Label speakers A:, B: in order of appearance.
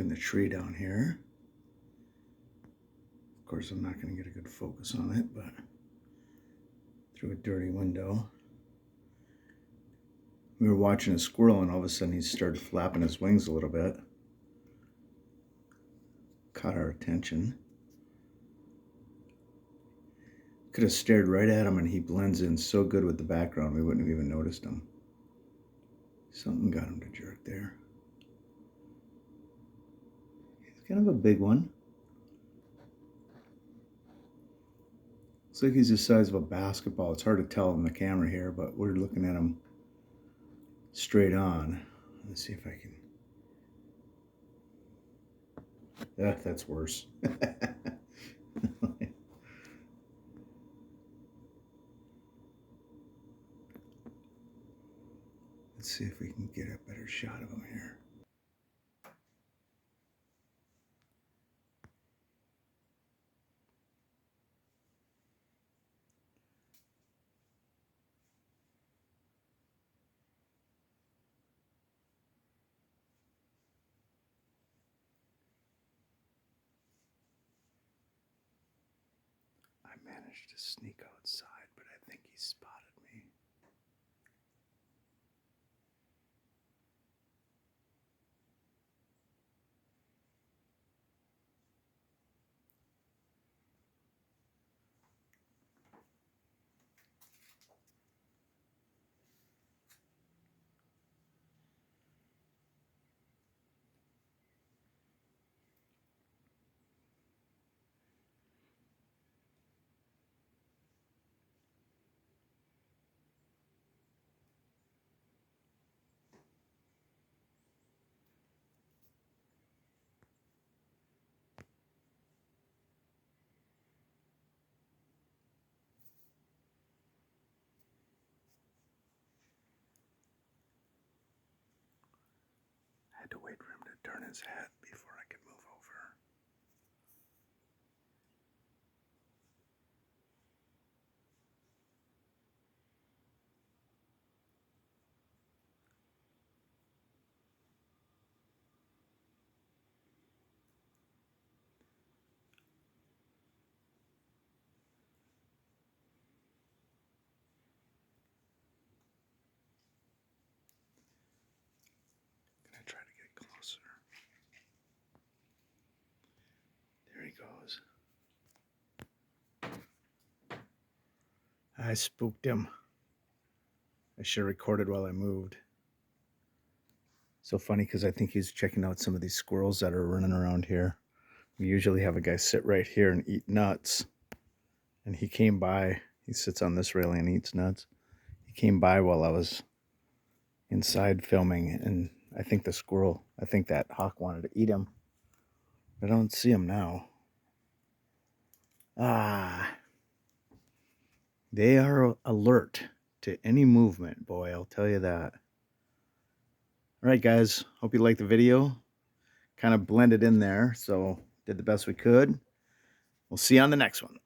A: in the tree down here. Of course, I'm not going to get a good focus on it, but through a dirty window. We were watching a squirrel, and all of a sudden he started flapping his wings a little bit. Caught our attention. Could have stared right at him, and he blends in so good with the background we wouldn't have even noticed him. Something got him to jerk there. He's kind of a big one. Looks like he's the size of a basketball. It's hard to tell on the camera here, but we're looking at him straight on. Let's see if I can. That's worse. Let's see if we can get a better shot of him here. I managed to sneak outside, but I think he spotted me. I had to wait for him to turn his head before I could move over. Gonna try to get closer. There he goes. I spooked him. I should have recorded while I moved. So funny because I think he's checking out some of these squirrels that are running around here. We usually have a guy sit right here and eat nuts. And he came by. He sits on this railing and eats nuts. He came by while I was inside filming, and I think that hawk wanted to eat him. I don't see him now. They are alert to any movement, boy, I'll tell you that. All right, guys, hope you liked the video. Kind of blended in there, so did the best we could. We'll see you on the next one.